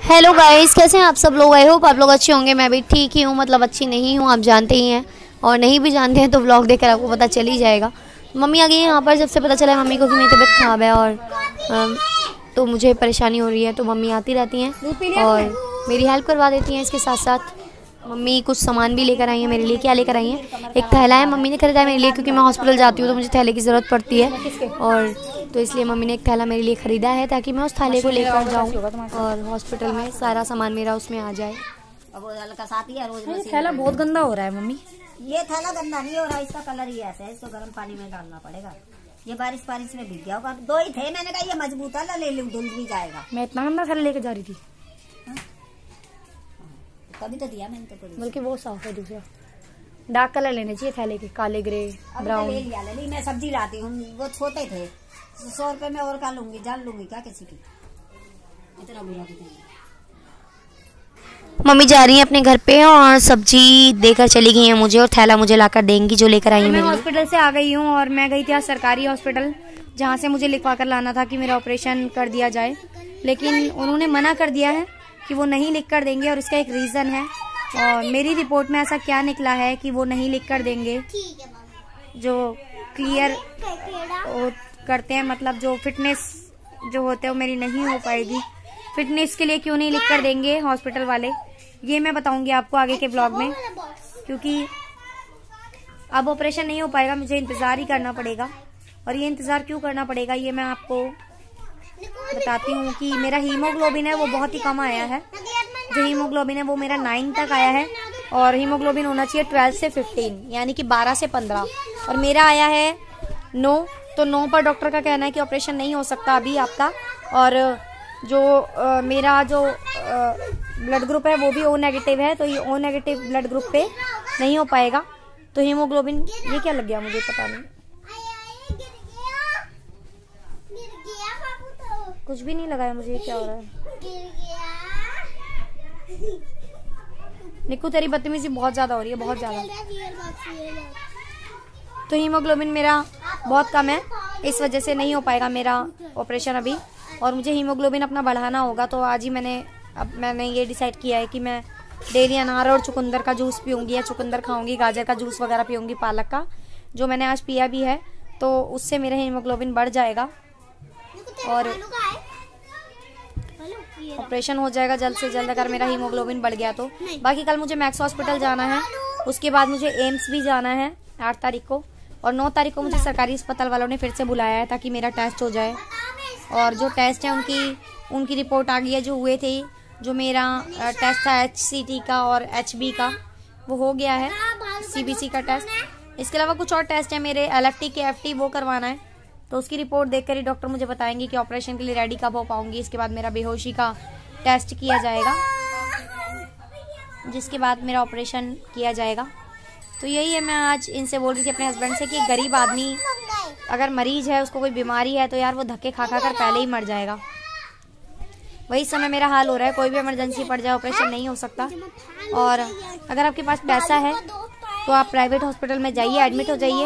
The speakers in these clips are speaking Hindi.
हेलो गाइस, कैसे हैं आप सब लोग। आई होप आप लोग अच्छे होंगे। मैं भी ठीक ही हूँ, मतलब अच्छी नहीं हूँ, आप जानते ही हैं। और नहीं भी जानते हैं तो व्लॉग देखकर आपको पता चल ही जाएगा। मम्मी आ गई है यहाँ पर। जब से पता चला है मम्मी को कि मेरी तबीयत ख़राब है और तो मुझे परेशानी हो रही है, तो मम्मी आती रहती हैं और मेरी हेल्प करवा देती हैं। इसके साथ साथ मम्मी कुछ सामान भी लेकर आई हैं मेरे लिए। क्या लेकर आई हैं? एक थैला है, मम्मी ने खरीदा है मेरे लिए, क्योंकि मैं हॉस्पिटल जाती हूँ तो मुझे थैले की ज़रूरत पड़ती है। और तो इसलिए मम्मी ने एक थैला मेरे लिए ख़रीदा है, ताकि मैं उस थैले को लेकर जाऊँ और हॉस्पिटल में सारा सामान मेरा उसमें आ जाए। थैला बहुत गंदा हो रहा है मम्मी। ये थैला गंदा नहीं हो रहा, इसका कलर ही ऐसा है, इसको गर्म पानी में डालना पड़ेगा। ये बारिश में भीग गया होगा। दो ही थे, मैंने कहा ये मजबूत है, ले लूं, धुल भी जाएगा। मैं इतना गंदा थैला लेके जा रही थी। तभी तो दिया मैंने तो। बल्कि वो साफ है दूसरा। डार्क कलर लेने चाहिए थैले के, काले, ग्रे, ब्राउन। ले लिया, मैं सब्जी लाती हूँ, वो छोटे थे। 100 रुपए में और का लूंगी, जान लूंगी क्या किसी की। इतना बुरा मम्मी जा रही है अपने घर पे और सब्जी देकर चली गई है मुझे, और थैला मुझे लाकर देंगी जो लेकर आई है। मैं हॉस्पिटल से आ गई हूँ और मैं गई थी आज सरकारी हॉस्पिटल, जहाँ से मुझे लिखवा कर लाना था कि मेरा ऑपरेशन कर दिया जाए। लेकिन उन्होंने मना कर दिया है कि वो नहीं लिख कर देंगे, और इसका एक रीज़न है। और मेरी रिपोर्ट में ऐसा क्या निकला है कि वो नहीं लिख कर देंगे, जो क्लियर करते हैं, मतलब जो फिटनेस जो होते हैं वो मेरी नहीं हो पाएगी। फिटनेस के लिए क्यों नहीं लिख कर देंगे हॉस्पिटल वाले, ये मैं बताऊंगी आपको आगे के ब्लॉग में। क्योंकि अब ऑपरेशन नहीं हो पाएगा, मुझे इंतज़ार ही करना पड़ेगा। और ये इंतज़ार क्यों करना पड़ेगा ये मैं आपको बताती हूँ कि मेरा हीमोग्लोबिन है वो बहुत ही कम आया है। जो हीमोग्लोबिन है वो मेरा 9 तक आया है, और हीमोग्लोबिन होना चाहिए 12 से 15, यानी कि 12 से 15, और मेरा आया है 9। तो 9 पर डॉक्टर का कहना है कि ऑपरेशन नहीं हो सकता अभी आपका। और जो मेरा जो ब्लड ग्रुप है वो भी O नेगेटिव है, तो ये O नेगेटिव ब्लड ग्रुप पे नहीं हो पाएगा। तो हीमोग्लोबिन, ये क्या लग गया मुझे पता नहीं, कुछ भी नहीं लगाया मुझे। ये क्या हो रहा है? निक्कू तेरी बदतमीजी बहुत ज्यादा हो रही है, बहुत ज्यादा। तो हीमोग्लोबिन मेरा बहुत कम है, इस वजह से नहीं हो पाएगा मेरा ऑपरेशन अभी। और मुझे हीमोग्लोबिन अपना बढ़ाना होगा, तो आज ही मैंने ये डिसाइड किया है कि मैं डेली अनार और चुकंदर का जूस पीऊँगी, या चुकंदर खाऊंगी, गाजर का जूस वगैरह पीऊँगी, पालक का, जो मैंने आज पिया भी है। तो उससे मेरा हीमोग्लोबिन बढ़ जाएगा और ऑपरेशन हो जाएगा जल्द से जल्द, अगर मेरा हीमोग्लोबिन बढ़ गया तो। बाकी कल मुझे मैक्स हॉस्पिटल जाना है, उसके बाद मुझे एम्स भी जाना है 8 तारीख को, और 9 तारीख को मुझे सरकारी अस्पताल वालों ने फिर से बुलाया है ताकि मेरा टेस्ट हो जाए। और जो टेस्ट है उनकी रिपोर्ट आ गई है, जो हुए थे, जो मेरा टेस्ट था HCT का और HB का, वो हो गया है, CBC का टेस्ट। इसके अलावा कुछ और टेस्ट है मेरे, LFT KFT, वो करवाना है। तो उसकी रिपोर्ट देखकर ही डॉक्टर मुझे बताएंगे कि ऑपरेशन के लिए रेडी कब हो पाऊंगी। इसके बाद मेरा बेहोशी का टेस्ट किया जाएगा, जिसके बाद मेरा ऑपरेशन किया जाएगा। तो यही है, मैं आज इनसे बोल रही थी अपने हस्बैंड से कि गरीब आदमी अगर मरीज है, उसको कोई बीमारी है, तो यार वो धक्के खा कर पहले ही मर जाएगा। वही समय मेरा हाल हो रहा है, कोई भी इमरजेंसी पड़ जाए, ऑपरेशन नहीं हो सकता। और अगर आपके पास पैसा है तो आप प्राइवेट हॉस्पिटल में जाइए, एडमिट हो जाइए,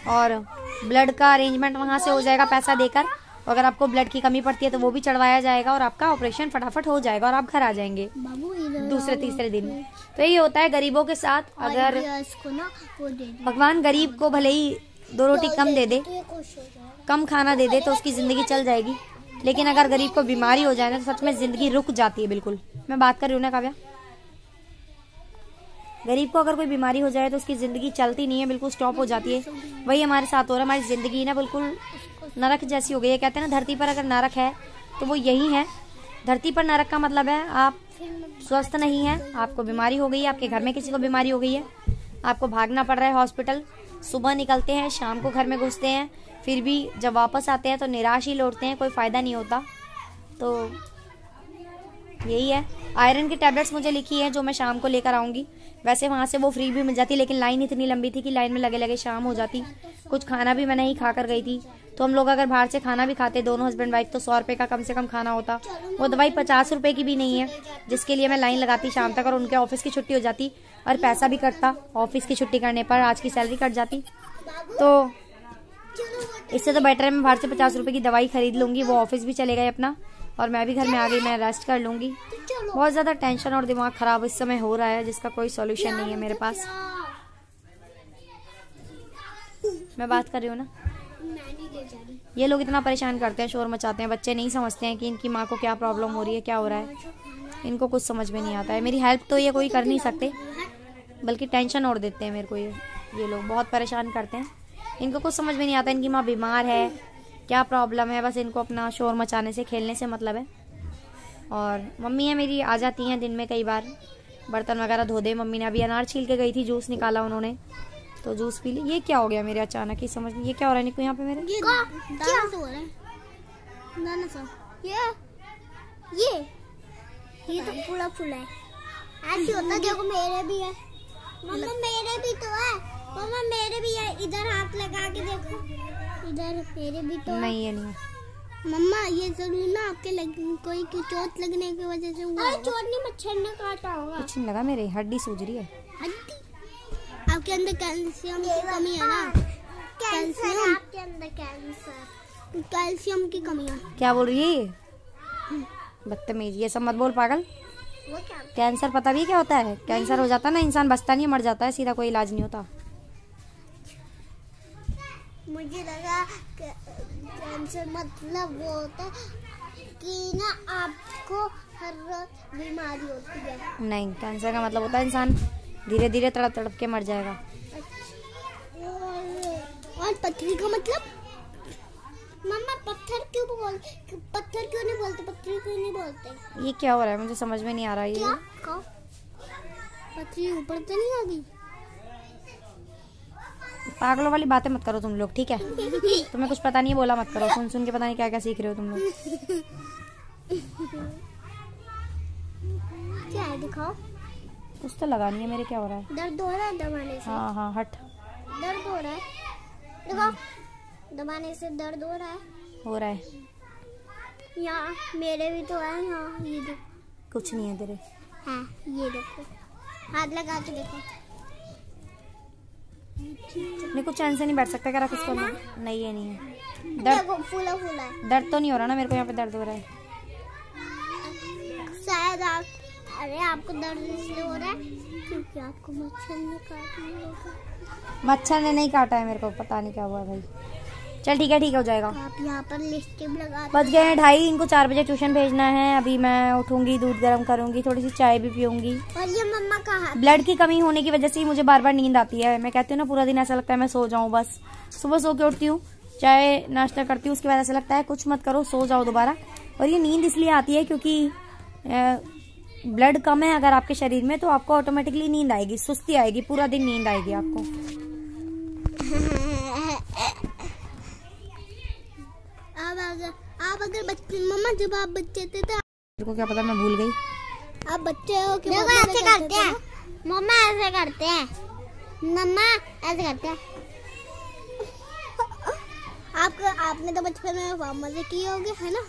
और ब्लड का अरेंजमेंट वहाँ से हो जाएगा पैसा देकर। अगर आपको ब्लड की कमी पड़ती है तो वो भी चढ़वाया जाएगा, और आपका ऑपरेशन फटाफट हो जाएगा और आप घर आ जाएंगे दूसरे तीसरे दिन। तो यही होता है गरीबों के साथ। अगर भगवान गरीब को भले ही 2 रोटी कम दे दे, कम खाना दे दे, तो उसकी जिंदगी चल जाएगी। लेकिन अगर गरीब को बीमारी हो जाए ना, तो सच में जिंदगी रुक जाती है बिल्कुल। मैं बात कर रही हूँ ना काव्या, गरीब को अगर कोई बीमारी हो जाए तो उसकी ज़िंदगी चलती नहीं है, बिल्कुल स्टॉप हो जाती है। वही हमारे साथ हो रहा है, हमारी ज़िंदगी ना बिल्कुल नरक जैसी हो गई है। कहते हैं ना, धरती पर अगर नरक है तो वो यही है। धरती पर नरक का मतलब है आप स्वस्थ नहीं हैं, आपको बीमारी हो गई है, आपके घर में किसी को बीमारी हो गई है, आपको भागना पड़ रहा है हॉस्पिटल। सुबह निकलते हैं, शाम को घर में घुसते हैं, फिर भी जब वापस आते हैं तो निराश ही लौटते हैं, कोई फ़ायदा नहीं होता। तो यही है। आयरन की टैबलेट्स मुझे लिखी है, जो मैं शाम को लेकर आऊँगी। वैसे वहाँ से वो फ्री भी मिल जाती, लेकिन लाइन इतनी लंबी थी कि लाइन में लगे लगे शाम हो जाती। कुछ खाना भी मैं नहीं खा कर गई थी। तो हम लोग अगर बाहर से खाना भी खाते, दोनों हस्बैंड वाइफ, तो 100 रुपये का कम से कम खाना होता। वो दवाई 50 रुपये की भी नहीं है, जिसके लिए मैं लाइन लगाती शाम तक, और उनके ऑफिस की छुट्टी हो जाती और पैसा भी कटता। ऑफिस की छुट्टी करने पर आज की सैलरी कट जाती। तो इससे तो बेटर है मैं बाहर से 50 रुपए की दवाई खरीद लूंगी, वो ऑफिस भी चले गए अपना, और मैं भी घर में आ गई, मैं रेस्ट कर लूंगी। बहुत ज़्यादा टेंशन और दिमाग खराब इस समय हो रहा है, जिसका कोई सॉल्यूशन नहीं है मेरे पास। मैं बात कर रही हूँ ना। ये लोग इतना परेशान करते हैं, शोर मचाते हैं, बच्चे नहीं समझते हैं कि इनकी माँ को क्या प्रॉब्लम हो रही है, क्या हो रहा है। इनको कुछ समझ में नहीं आता है। मेरी हेल्प तो ये कोई कर नहीं सकते, बल्कि टेंशन और देते हैं मेरे को। ये लोग बहुत परेशान करते हैं। इनको कुछ समझ में नहीं आता इनकी माँ बीमार है, क्या प्रॉब्लम है। बस इनको अपना शोर मचाने से, खेलने से मतलब है। और मम्मी है मेरी, आ जाती हैं दिन में कई बार, बर्तन वगैरह धो दे। मम्मी ने अभी अनार छील के गई थी, जूस निकाला उन्होंने, तो जूस पी ली। ये क्या हो गया मेरे अचानक ही समझ नहीं, ये क्या हो रहा है निको यहाँ पे मेरे? क्या हो रहा है? दाना सा ये तो पूरा फुल है। ऐसे होता देखो, मेरे भी है मम्मा, मेरे भी तो है मम्मा, मेरे भी है। इधर हाथ लगा के देखो, इधर मेरे भी तो नहीं, ये नहीं है मम्मा। ये जरूर ना आपके कोई की चोट लगने की वजह से हुआ। चोट नहीं, मच्छर ने काटा होगा। कुछ नहीं लगा, मेरे हड्डी सूज रही है। हड्डी? आपके अंदर कैल्शियम की कमी है ना? कैल्शियम आपके अंदर, कैल्शियम की कमी है। क्या बोल रही है? बदतमीज, ये सब मत बोल पागल। वो क्या? कैंसर पता भी क्या होता है? कैंसर हो जाता है ना, इंसान बचता नहीं, मर जाता है सीधा, कोई इलाज नहीं होता। मुझे लगा कैंसर मतलब वो होता है कि ना आपको हर रोज बीमारी होती है। नहीं, कैंसर का मतलब होता है इंसान धीरे धीरे तड़प तड़प के मर जाएगा। और पथरी का मतलब? मम्मा पत्थर क्यों नहीं बोलते? पत्थर क्यों नहीं बोलते? ये क्या हो रहा है, मुझे समझ में नहीं आ रहा। ये पथरी ऊपर तो नहीं आ गई? पागलों वाली बातें मत करो तुम लोग, ठीक है? तुम्हें कुछ पता नहीं, बोला मत करो। सुन सुन के पता नहीं क्या क्या सीख रहे हो तुम लोग। क्या है दिखाओ? कुछ तो लगा नहीं है मेरे, क्या हो रहा है? दर्द हो रहा है दबाने से? हाँ हाँ, हट। दर्द हो रहा है, देखो दबाने से दर्द हो रहा है। हो रहा है यहाँ मेरे भी तो है, यहाँ ये देखो। कुछ नहीं है तेरे। हाँ ये देखो, हाथ लगा के देखो। नहीं, कुछ चैन से नहीं बैठ सकता क्या? रख इसको। नहीं, ये नहीं है दर्द। देखो फूला है। दर्द तो नहीं हो रहा ना मेरे को? यहाँ पे दर्द हो रहा है शायद आप, अरे आपको दर्द इसलिए हो रहा है क्योंकि आपको मच्छर ने काट लिया होगा। मच्छर ने नहीं काटा है मेरे को, पता नहीं क्या हुआ भाई। चल ठीक है, हो जाएगा। आप यहाँ पर लिपस्टिक लगा। बज गए हैं 2:30, इनको 4 बजे ट्यूशन भेजना है। अभी मैं उठूंगी, दूध गर्म करूंगी, थोड़ी सी चाय भी पीऊंगी। और ये मम्मा कहाँ? ब्लड की कमी होने की वजह से ही मुझे बार बार नींद आती है। मैं कहती हूँ ना, पूरा दिन ऐसा लगता है मैं सो जाऊँ बस। सुबह सो के उठती हूँ, चाय नाश्ता करती हूँ, उसके बाद ऐसा लगता है कुछ मत करो, सो जाओ दोबारा। और ये नींद इसलिए आती है क्योंकि ब्लड कम है अगर आपके शरीर में, तो आपको ऑटोमेटिकली नींद आएगी, सुस्ती आएगी, पूरा दिन नींद आएगी आपको। आप अगर बच्चे, मम्मा जब आप बच्चे थे तो मेरे को क्या पता, मैं भूल गई। आप बच्चे हो कि ऐसे करते हैं? मम्मा ऐसे करते हैं, मम्मा ऐसे करते हैं। आपने तो बचपन में मजे किए होंगे, है ना?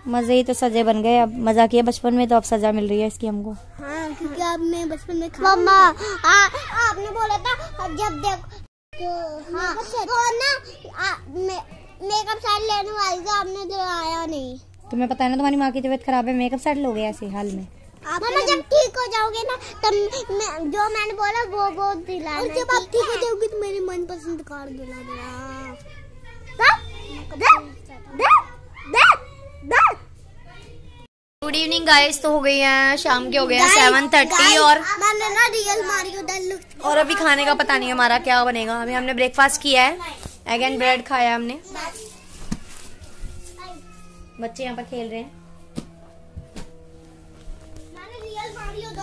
मजे ही तो सजे बन गए। अब मजा किया बचपन में, तो अब सजा मिल रही है इसकी हमको। हाँ, क्योंकि आपने बचपन में मम्मा आपने बोला था जब देखो तो हाँ तो ना मेकअप सेट लेने वाली थी, आपने तो आया नहीं। तुम्हें पता है ना तुम्हारी माँ की तबीयत खराब है, मेकअप सेट लोगे ऐसे हाल में? मम्मा जब ठीक हो जाओगे ना तब जो मैंने बोला वो दिलाना। और जब आप ठीक हो जाओगे तो मेरी मनपसंद कार दिला देना। गुड इवनिंग गाइस, तो हो गई है शाम के, हो गए हैं 7:30 और मैंने ना रियल मारियो डल और अभी खाने का पता नहीं हमारा क्या बनेगा। अभी हमने ब्रेकफास्ट किया है, एग एंड ब्रेड खाया हमने। बच्चे यहाँ पर खेल रहे हैं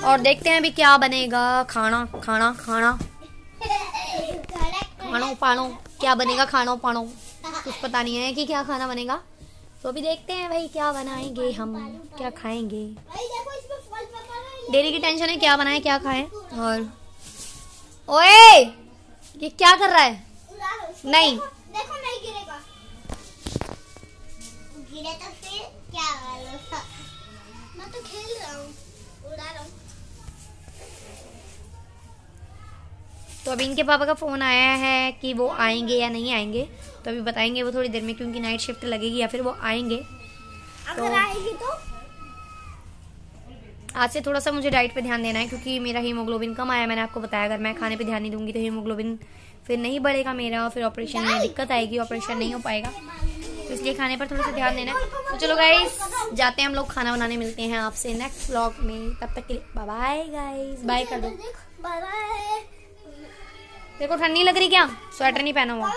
और देखते हैं अभी क्या बनेगा। खाना खाना खाना खानो पानो क्या बनेगा, खानो पानो कुछ पता नहीं है कि क्या खाना बनेगा। तो अभी देखते हैं भाई क्या बनाएंगे, हम क्या खाएंगे। डेली की टेंशन है क्या बनाए क्या खाएं। और ओए ये क्या कर रहा है? नहीं देखो नहीं गिरेगा, गिरे तो फिर क्या होगा? मैं तो खेल रहा हूँ, उड़ा रहा हूँ। तो अभी इनके पापा का फोन आया है कि वो आएंगे या नहीं आएंगे, तो अभी बताएंगे वो थोड़ी देर में, क्योंकि नाइट शिफ्ट लगेगी, या फिर वो आएंगे। अगर आएगी तो आज से थोड़ा सा मुझे डाइट पे ध्यान देना है, क्योंकि मेरा हीमोग्लोबिन कम आया। मैंने आपको बताया अगर मैं खाने पे ध्यान नहीं दूंगी तो हीमोग्लोबिन फिर नहीं बढ़ेगा मेरा, और फिर ऑपरेशन में दिक्कत आएगी, ऑपरेशन नहीं हो पाएगा। तो इसलिए खाने पर थोड़ा सा ध्यान देना है। तो चलो गाइस जाते हैं हम लोग खाना बनाने, मिलते हैं आपसे नेक्स्ट व्लॉग में। तब तक के लिए बाय बाय गाइस, बाय कर दो। Bye bye. देखो ठंडी लग रही क्या, स्वेटर नहीं पहना हुआ।